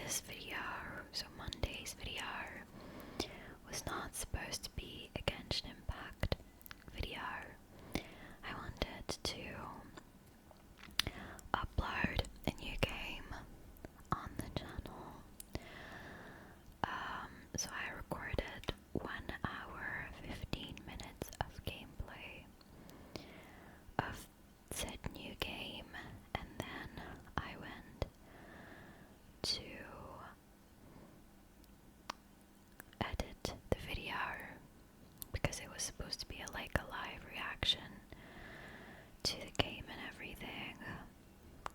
this video, so Monday's video, was not supposed to be a Genshin Impact video. I wanted to upload a new game on the channel. So I recorded 1 hour 15 minutes of gameplay of said new game, and then I went to edit the video because it was supposed to be a live reaction to the game and everything.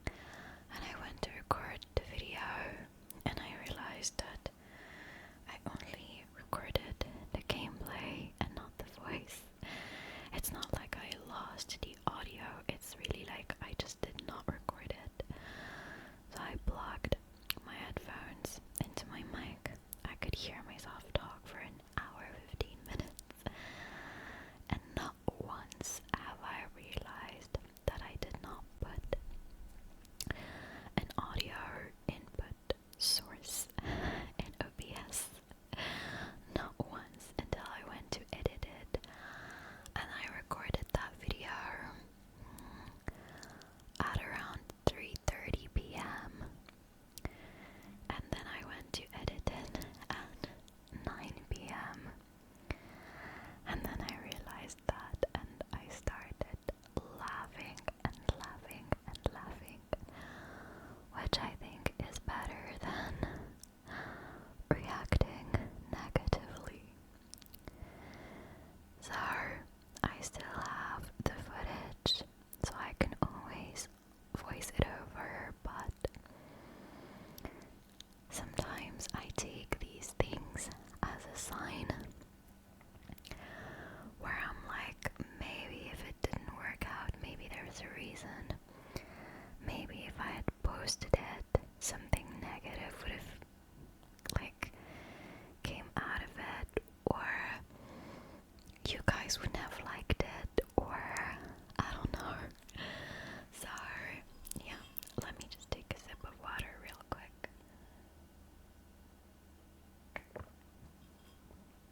And I went to record the video and I realized that I only recorded the gameplay and not the voice. It's not like I lost the audio, it's really like I just did not record it. So I plugged my headphones into my mic. I could hear myself talk for an hour 15 minutes, and not once have I realized that I did not put an audio input source in OBS. Not once until I went to edit it, and I recorded that video at around 3:30 p.m. and then I went to edit it at 9 p.m. and then I realized that, and I started laughing and laughing and laughing, which I think is better than reacting negatively. So I still have the footage, so I can always voice it over, but sometimes I take these things as a sign where I'm like, maybe if it didn't work out, maybe there's a reason. Maybe if I had posted it, something negative would have came out of it, or you guys wouldn't have liked it, or I don't know. So yeah, let me just take a sip of water real quick.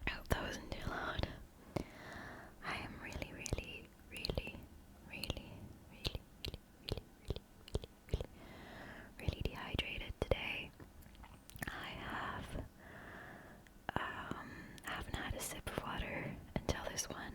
I hope that wasn't too loud. I am really, really, really, really, really, really, really, really, really, really dehydrated today. I haven't had a sip of water until this one,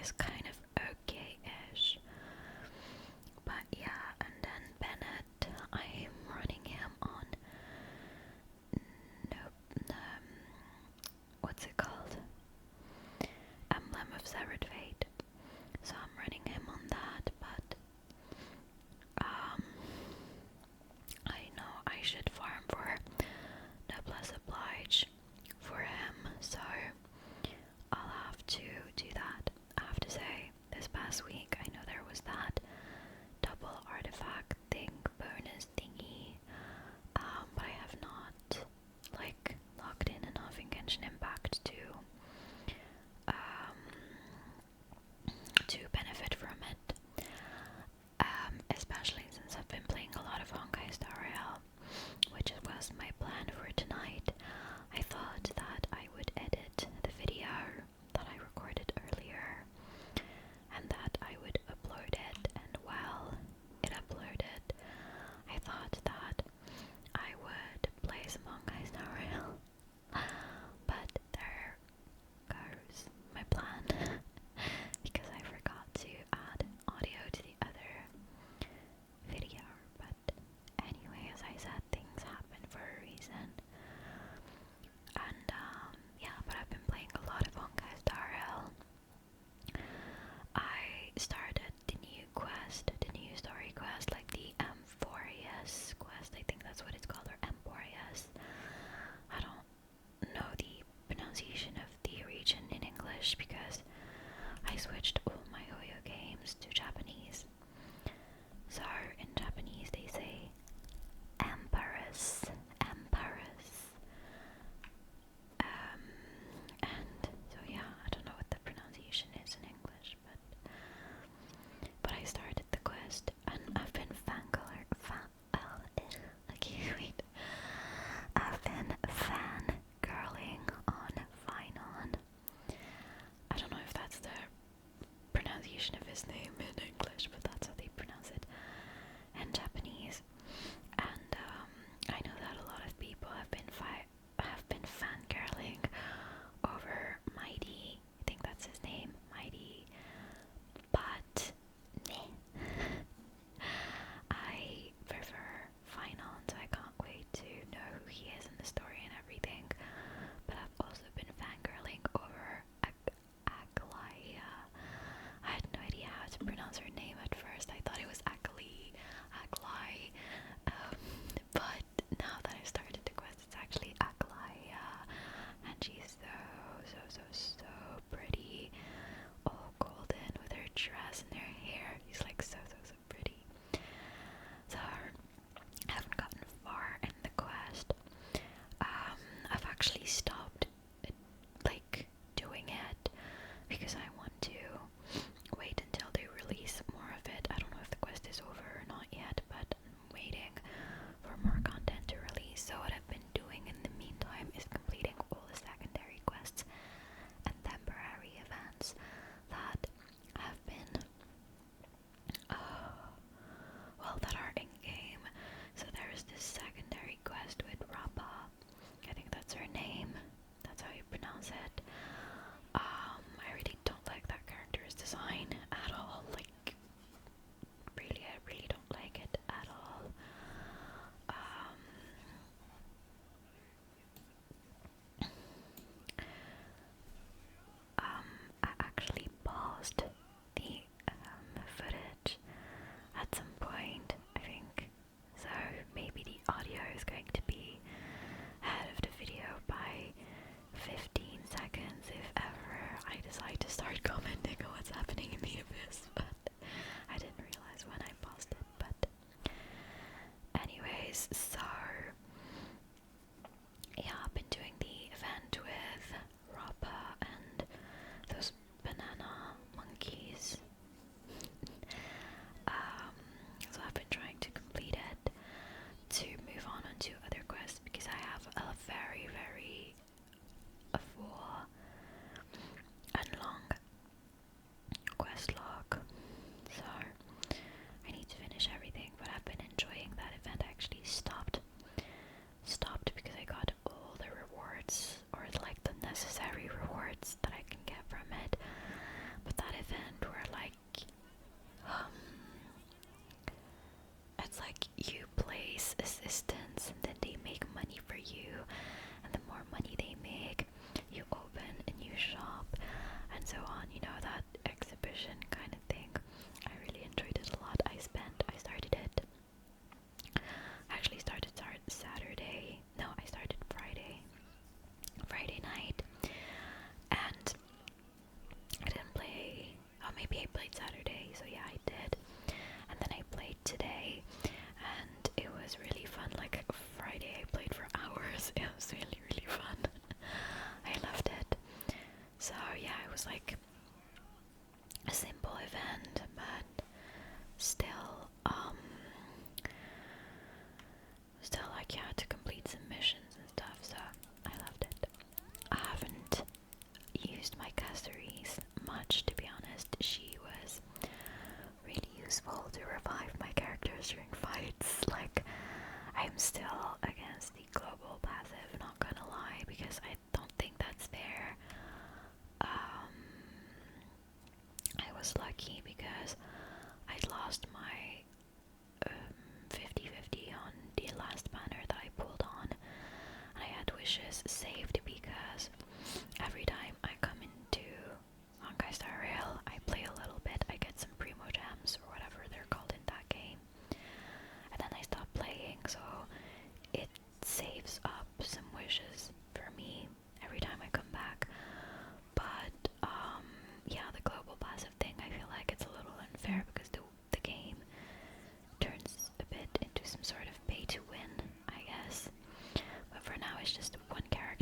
is kind of okay-ish. But yeah, and then Bennett, I'm running him on what's it called? Emblem of Severed Fate. So I'm running him on that, but I know I should farm for Noblesse Oblige for him, so I'll have to do that. I have to say, this past week I know there was that double artifact thing, bonus thingy, but I have not like logged in enough in Genshin Impact to benefit from it. Especially since I've been playing a lot of Honkai Star Rail, which was my plan for tonight. I thought that I would edit the video that I recorded earlier and that I would upload it, and while it uploaded, I thought that I would play some Honkai Star Rail, but there goes my plan because I forgot to add audio to the other video. But anyway, as I said, things happen for a reason. And yeah, but I've been playing a lot of Honkai Star Rail. I started the new quest, the new story quest, like the Amphorius quest, I think that's what it's called, or Emporius. I don't know the pronunciation of the region in English because I switched all my Hoyo games to Japanese. So in Japanese they say Empress, Empress. And so yeah, I don't know what the pronunciation is in English, but I started the quest and I've been I've been fangirling on Finon. I don't know if that's the pronunciation of his name in English, but that's how they pronounce it in Japanese. And I know that a lot of people have been fangirling over Mighty. I think that's his name, Mighty. But I prefer Finon, so I can't wait to know who he is in the story and everything. But I've also been fangirling over Aglaya. I had no idea how to pronounce her name at first. I thought it was Aglai. But now that I started the quest, it's actually Aglaya. And she's so pretty. All golden with her dress and her hair. She's like so pretty. So I haven't gotten far in the quest. I've actually stopped like doing it because I want to wait until they release more of it. I don't know if the quest is over or not yet, but I'm waiting for more content to release. So what I've been doing in the meantime is completing all the secondary quests and temporary events that have been played Saturday, so yeah, I did. And then I played today, and it was really fun. Like Friday, I played for hours. It was really, really fun. I loved it. So yeah, it was like a simple event, but still, like you had to complete some missions and stuff. So I loved it. I haven't used my Caceres much, to be honest. She was really useful to revive my characters during fights. Like, I'm still against the global passive, not gonna lie, because I don't think that's fair. I was lucky because I lost my 50-50 on the last banner that I pulled on, and I had wishes saved because every time I come into Honkai Star Rail, I play a little bit, I get some primo gems or whatever they're called in that game, and then I stop playing, so it saves up some wishes for me every time I come back. But yeah, the global passive thing, I feel like it's a little unfair because the game turns a bit into some sort of pay to win, I guess. But for now, it's just one character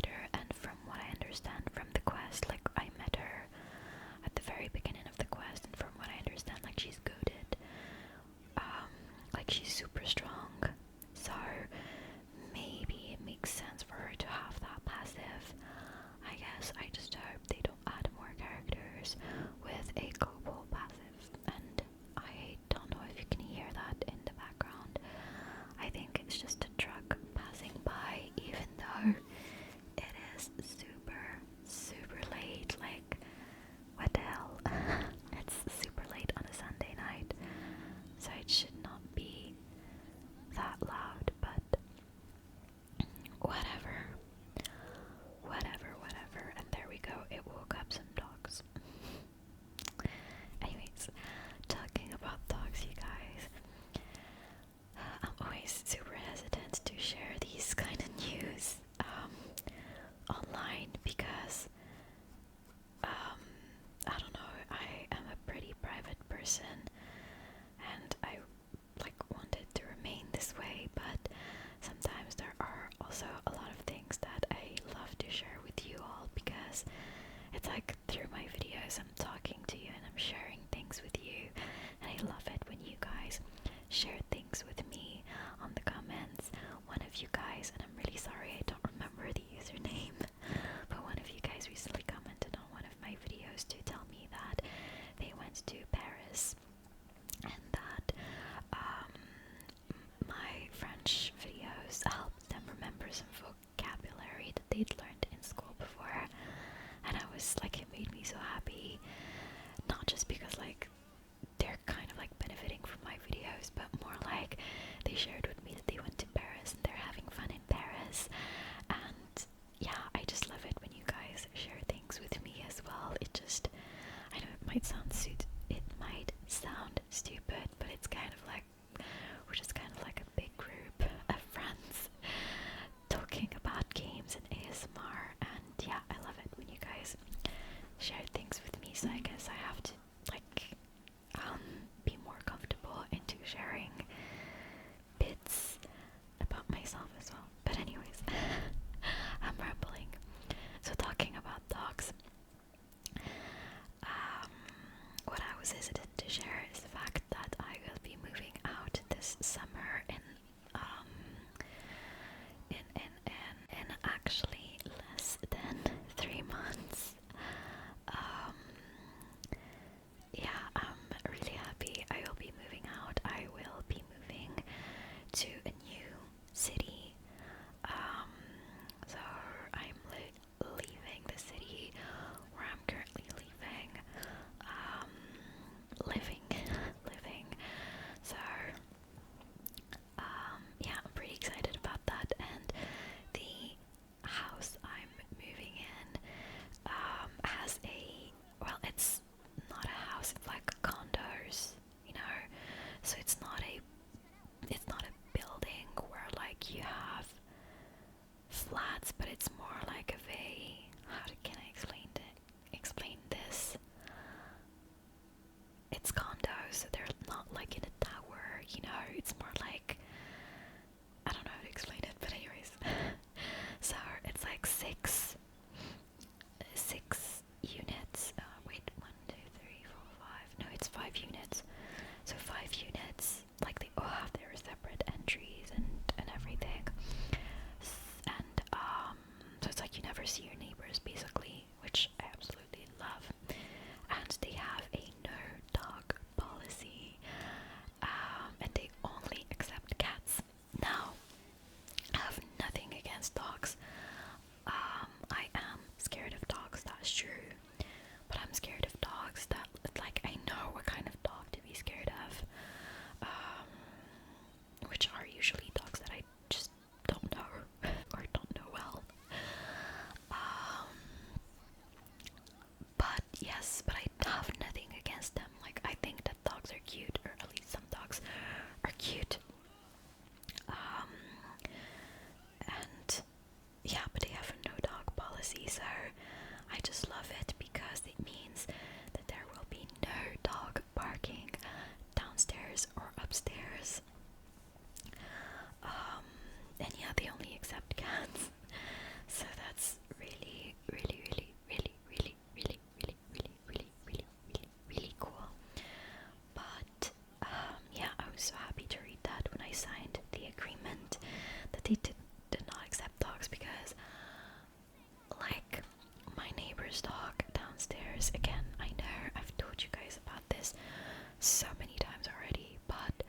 so many times already, but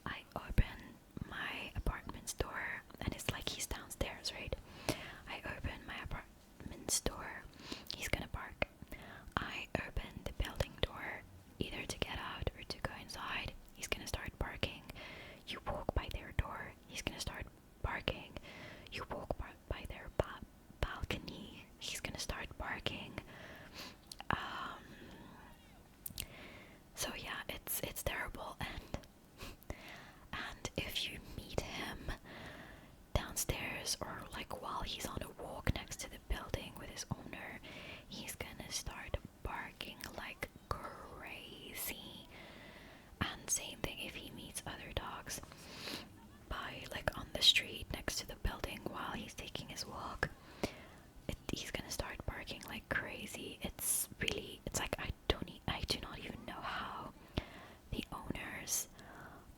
I open my apartment's door, and it's like he's downstairs, right? I open my apartment's door, he's gonna bark. I open the building door, either to get out or to go inside, he's gonna start barking. You walk by their door, he's gonna start barking. You walk by their balcony, he's gonna start barking. So yeah, it's terrible, and if you meet him downstairs or like while he's on a walk next to the building with his owner, he's gonna start barking like crazy. And same thing if he meets other dogs by like on the street next to the building while he's taking his walk, he's gonna start barking like crazy. It's like I do not even know how the owners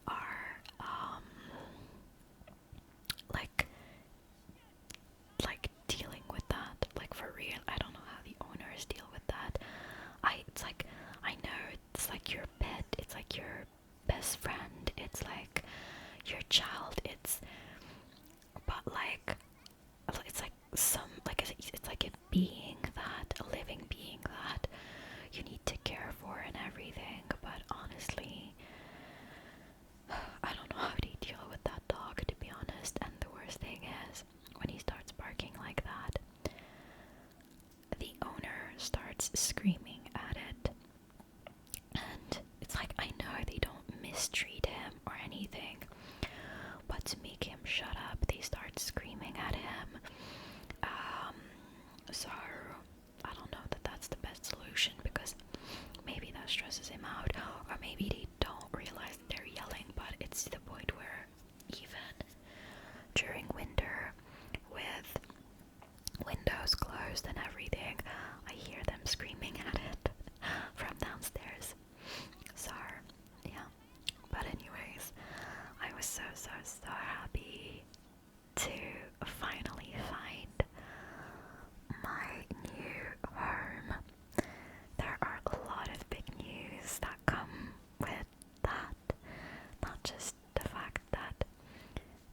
are like dealing with that, like for real. I don't know how the owners deal with that. It's like, I know it's like your pet, it's like your best friend, it's like your child, but like it's like it's like a being that, a living being that you need to care for and everything. But honestly, I don't know how to deal with that dog, to be honest. And the worst thing is, when he starts barking like that, the owner starts screaming at it. And it's like, I know they don't mistreat him or anything, but to make him shut up, they start screaming at him. So I don't know that that's the best solution, because maybe that stresses him out, or maybe they don't realize they're yelling, but it's to the point where even during winter, with windows closed and everything, I hear them screaming at it from downstairs. So yeah, but anyways, I was so happy to finally find my new home. There are a lot of big news that come with that, not just the fact that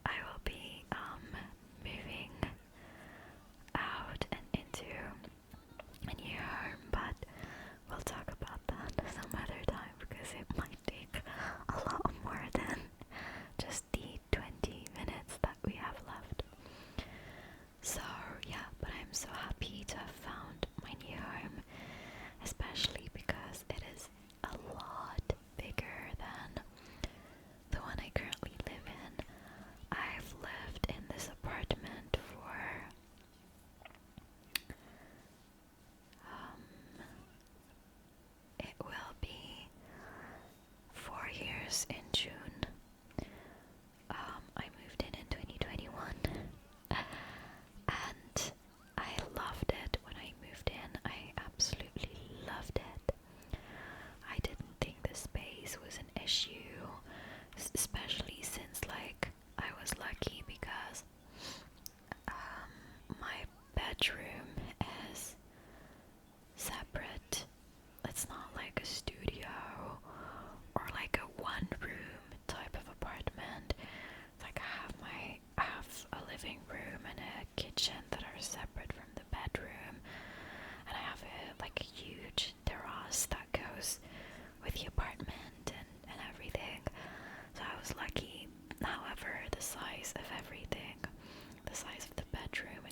I will be moving out and into a new home, but we'll talk about that some other time, because it might take a lot more than just the 20 minutes that we have left. So yeah, but I'm so happy to have found my new home, especially because it is a lot bigger than the one I currently live in. I've lived in this apartment for it will be 4 years in June. I moved in 2021, and I loved it when I moved in. I absolutely loved it. I didn't think the space was an issue, especially since like I was lucky because my bedroom is separate. It's not like a studio or like a one room type of apartment. It's like I have a living room and a kitchen that are separate from the bedroom, and I have like a huge terrace that goes with the apartment and everything. So I was lucky. However, the size of everything, the size of the bedroom,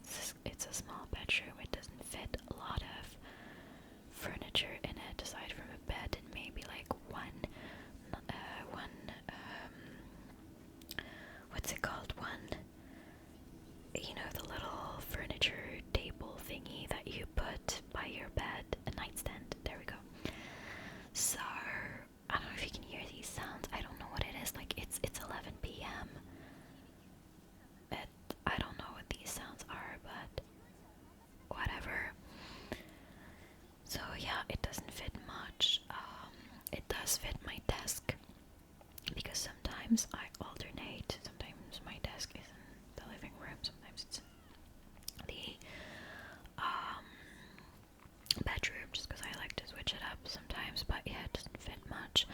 it's a small bedroom. It doesn't fit a lot of furniture in it aside from a bed and maybe like one what's it called, the little furniture table thingy that you put by your bed, a nightstand. There we go. So I don't know if you can hear these sounds. I don't know what it is. Like it's 11 p.m. I don't know what these sounds are, but whatever. So yeah, it doesn't fit much. It does fit my desk, because sometimes I alternate. Sometimes my desk is in the living room, sometimes it's in the bedroom, just because I like to switch it up sometimes. But yeah, it doesn't fit much.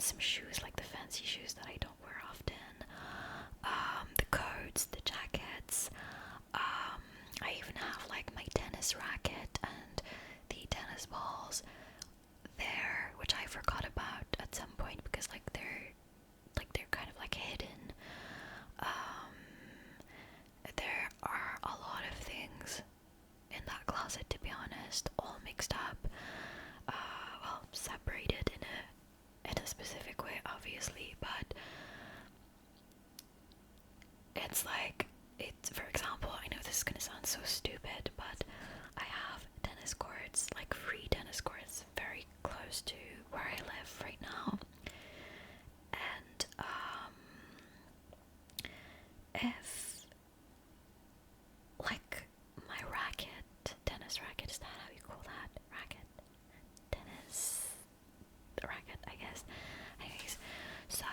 some shoes, like the fancy shoes that I don't wear often, the coats, the jackets. I even have like my tennis racket and the tennis balls there, which I forgot about at some point because they're kind of like hidden. There are a lot of things in that closet, to be honest, all mixed up, well, separated in a specific way, obviously, but it's like, for example, I know this is gonna sound so stupid, but I have tennis courts, like free tennis courts, very close to where I live right now, and if like my tennis racket, is that how you call that? Tennis racket, I guess. Anyways, so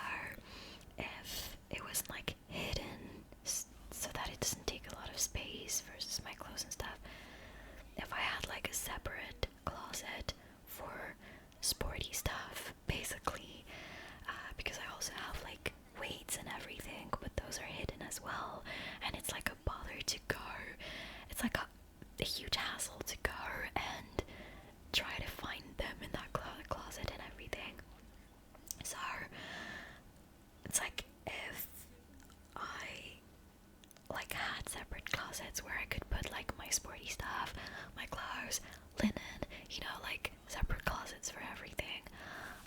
if it was like hidden so that it doesn't take a lot of space versus my clothes and stuff, if I had like a separate closet for sporty stuff, basically, because I also have like weights and everything, but those are hidden as well, and it's like a bother to go. It's like a huge hassle to go and try to find them in that closet and everything. So it's like if I like had separate closets where I could put like my sporty stuff, my clothes, linen, like separate closets for everything,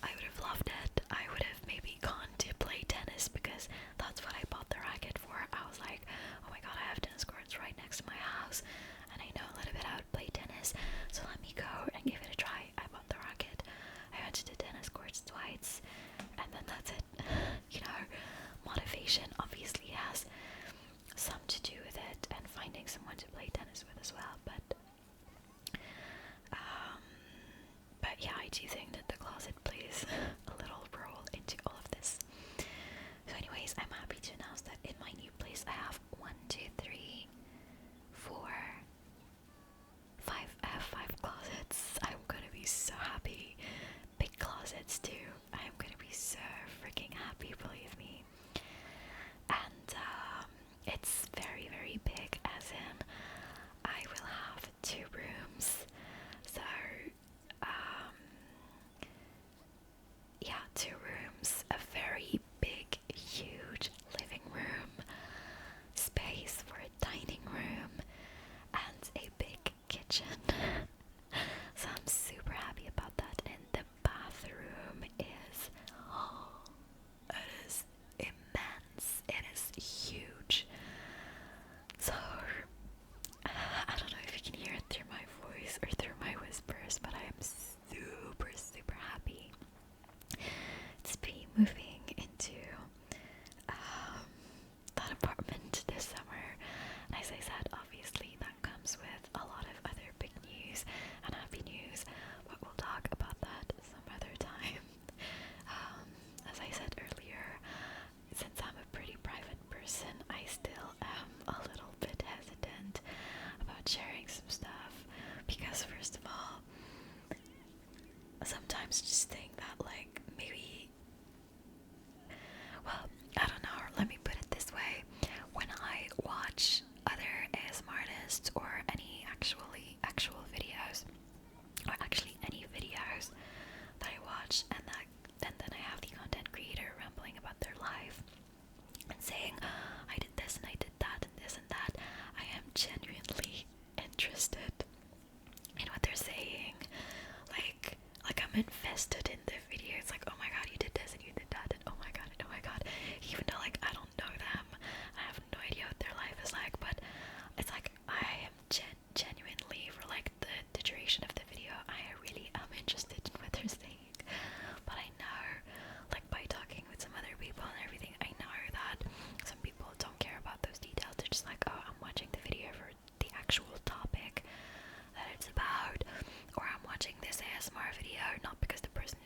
I would have loved it. I would have maybe gone to play tennis because that's what I bought the racket for. I was like, oh my god, I have tennis courts right next to my house and I know a little bit how to play tennis, so let me go and give it a try. I bought the racket, I went to the tennis courts twice, and then that's it. Motivation obviously has some to do with it, and finding someone to play tennis with as well, but yeah, I do think that the closet plays a little role into all of this. So anyways, I'm happy to announce that in my new place I have 1, 2, 3, 4, 5. I have 5 closets. I'm gonna be so happy. Big closets too. I am gonna be so freaking happy, believe me. And it's very, very big, as in I will have 2 rooms. So yeah, 2 rooms, a very big, huge living room, space for a dining room, and a big kitchen. So I'm super happy about that. And the bathroom is, it is immense. It is huge. So I don't know if you can hear it through my voice or through my whispers, but I am super, super happy to be moving into that apartment this summer. And as I said, obviously that comes with a lot of other big news and happy news, but we'll talk about that some other time. As I said earlier, since I'm a pretty private person, I still am a little bit hesitant about sharing some stuff, because first of all, sometimes just think that like maybe, well, I don't know, let me put it this way. When I watch other ASMR artists or any actual videos, or actually any videos that I watch, and then I have the content creator rambling about their life and saying, I did this and I did that and this and that, I am genuinely interested in what they're saying. Like I'm invested in the video. It's like, oh my god, you did this and you did that, and oh my god, even though like I don't know them, I have no idea what their life is like, but it's like I am genuinely, for like the duration of the video, I really am interested in what they're saying. But I know, like by talking with some other people and everything, I know that some people don't care about those details. They're just like, oh, I'm watching the video for the actual topic that it's about, or I'm watching this ASMR video not because the person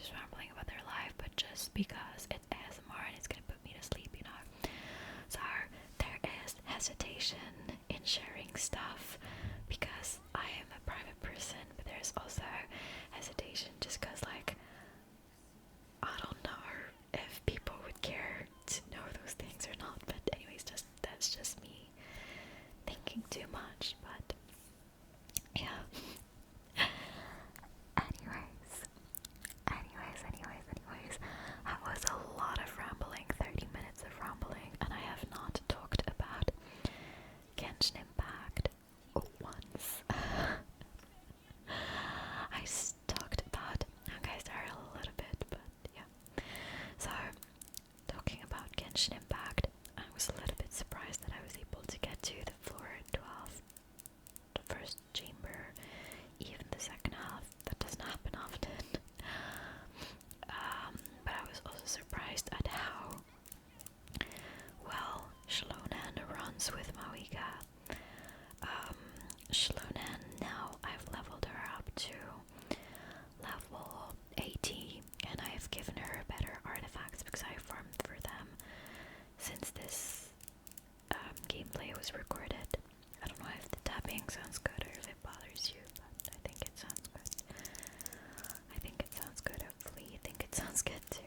sounds good too.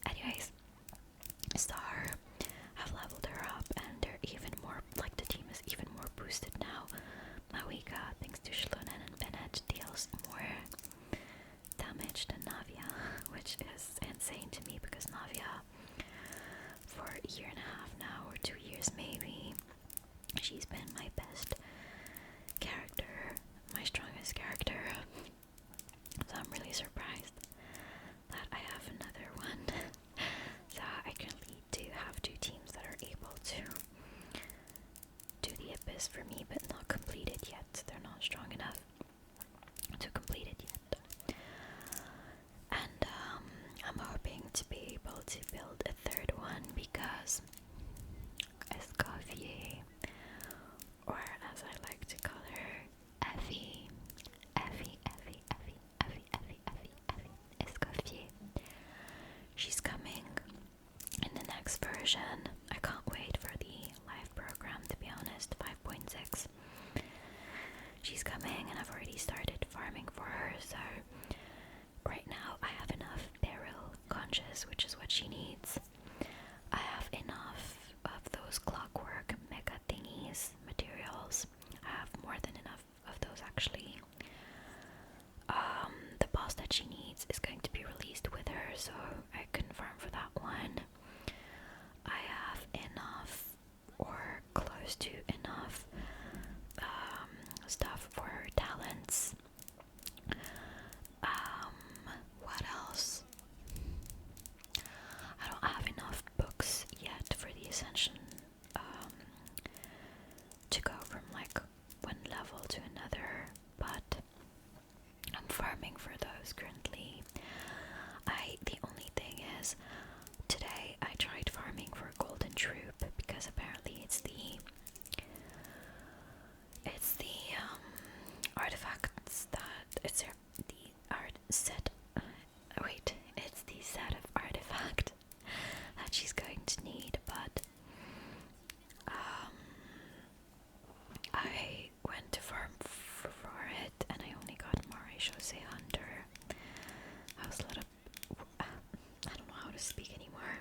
Anyways, Star, I've leveled her up and they're even more, like the team is even more boosted now. Mawika, thanks to Shlunen and Bennett, deals more damage than Navia, which is insane to me because Navia, for a year and a half now, or 2 years maybe, she's been my best character, my strongest character. So I'm really surprised that I have another one. So I currently do have 2 teams that are able to do the Abyss for me, but not complete it yet. They're not strong enough to complete it yet. And I'm hoping to be able to build a 3rd one because Escoffier, or as I like to call her, Effie, Escoffier. She's coming in the next version. I can't wait for the live program, to be honest, 5.6. She's coming and I've already started farming for her, so right now I have enough barrel conches, which is what she needs. I have enough of those clockwork mega thingies materials. I have more than enough of those actually. The boss that she needs is going to be released with her, so I can farm for that one. I have enough, or close to enough, stuff for her talents. What else? I don't have enough books yet for the Ascension to go from like one level to another, but I'm farming for those currently. The only thing is, today I tried farming for Golden Troop because apparently it's the artifacts that it's the art set. Wait, it's the set of artifact that she's going to need, but I went to farm for it and I only got Maréchaussée Hunter. I was a little, I don't know how to speak anymore.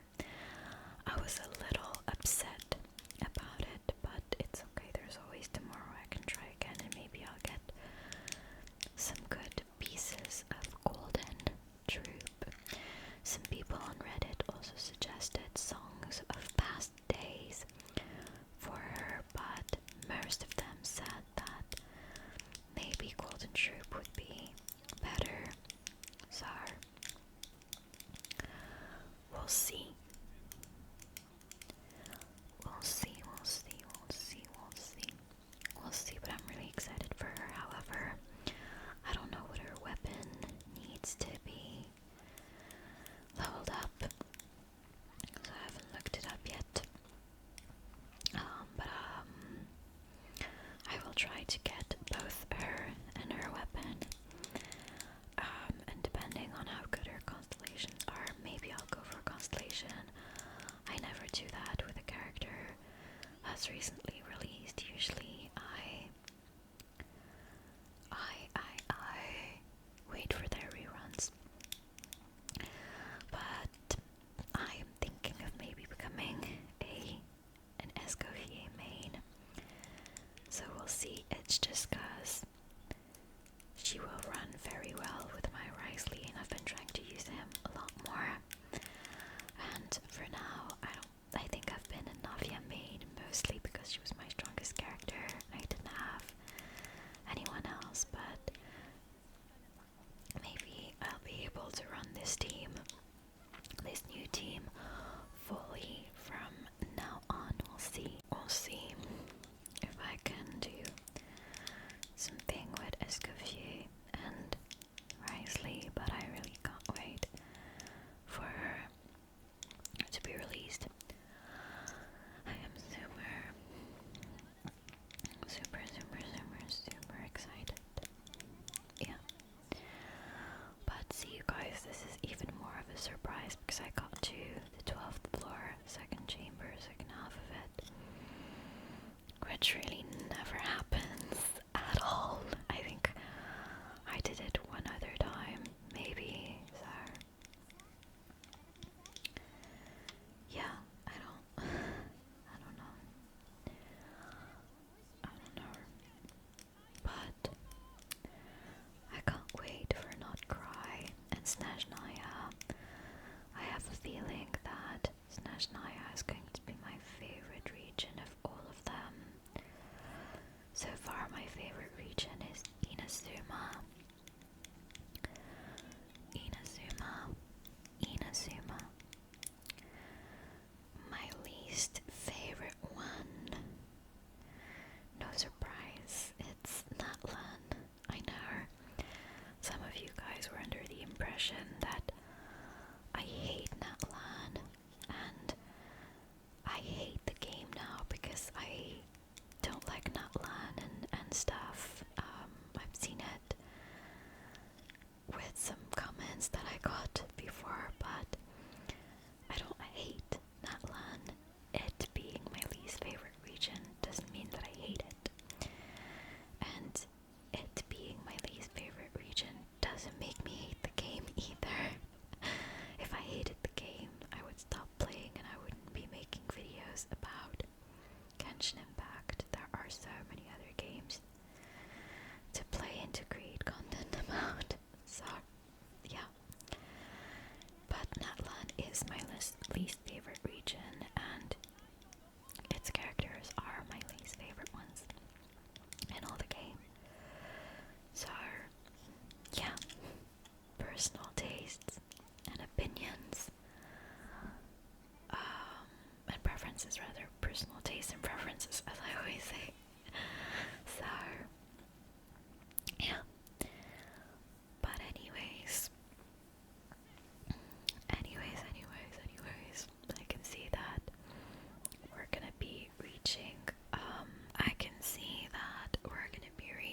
I was a little upset about it, but it's okay. There's always tomorrow. I can try again and maybe I'll get some good pieces of Golden Troop. Some people on Reddit also suggested songs of past days for her, but most of them said that maybe Golden Troop would be better. So we'll see. We'll see, but I'm really excited for her. However, I don't know what her weapon needs to be leveled up, so I haven't looked it up yet. But I will try to get both her and her weapon. And depending on how good her constellations are, maybe I'll go for a constellation. I never do that with a character that's recently released. Usually I wait for their reruns. But I am thinking of maybe becoming an Escoffier main. So we'll see. It's just cause she will run very well with my Risley and I've been trying to use him a lot more. And for now, I think I've been a Navia main mostly because she was my strongest character. I didn't have anyone else, but maybe I'll be able to run this team, this new team, fully from now on. We'll see if I can do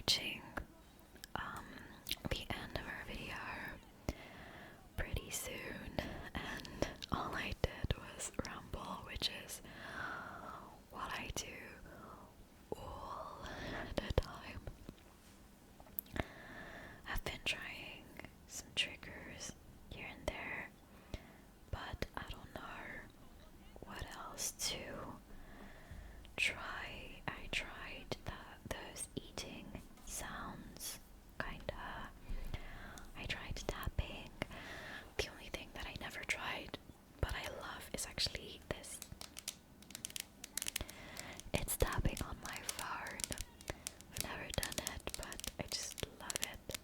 approaching the end of our video pretty soon, and all I did was ramble, which is what I do all the time. I've been trying some triggers here and there, but I don't know what else to try. I tried those eating sounds, kinda. I tried tapping. The only thing that I never tried, but I love, is actually this. It's tapping on my phone. I've never done it, but I just love it.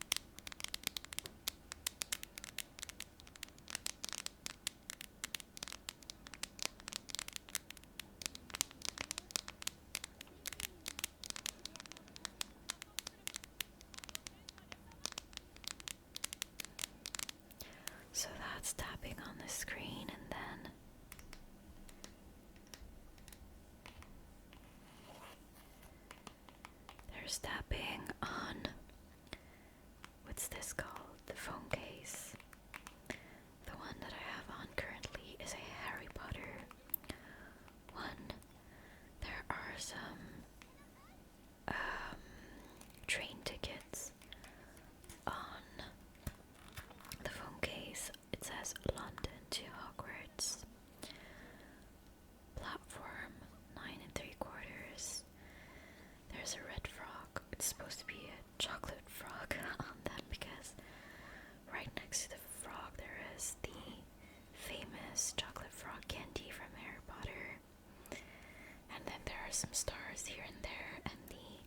So that's tapping on the screen, and then there's tapping on, what's this called? The phone case. The one that I have on currently is a Harry Potter one. There are some train tickets on the phone case. It says London to Hogwarts. Platform 9 3/4. There's a red frog. It's supposed to be a chocolate frog on that, because right next to the frog there is the famous chocolate frog candy from Harry Potter. And then there are some stars here and there, and the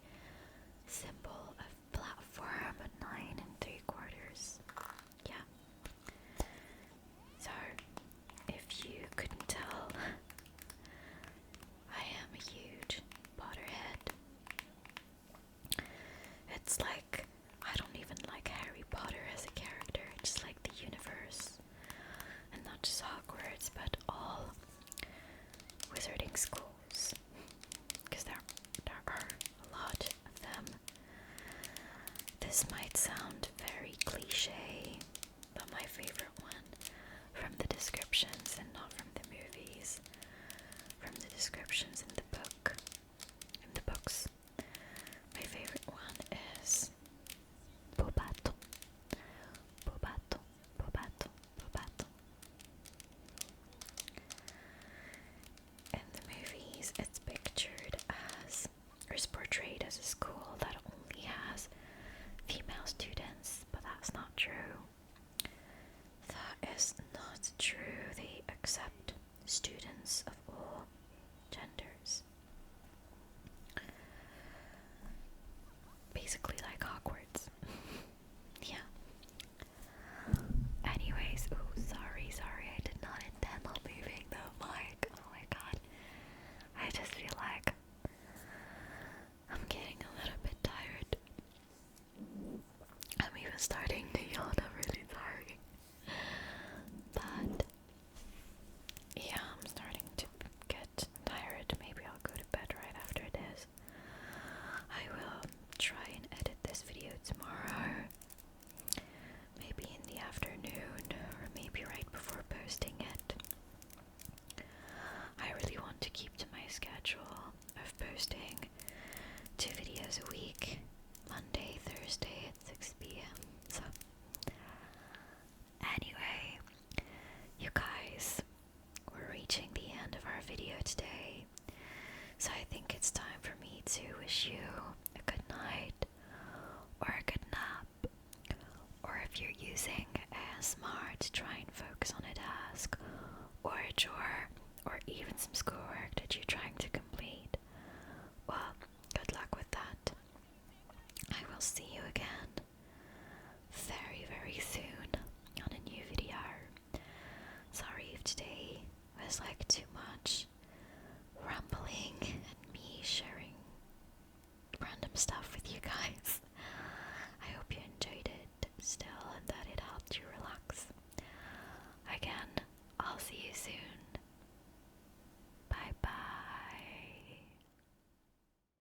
symbol of platform 9 3/4. Yeah. So, if you couldn't tell, I am a huge Potterhead. It's like, I don't even like Harry Potter as a character, I just like the universe. And not just Hogwarts, but all wizarding schools. Because there are a lot of them. This might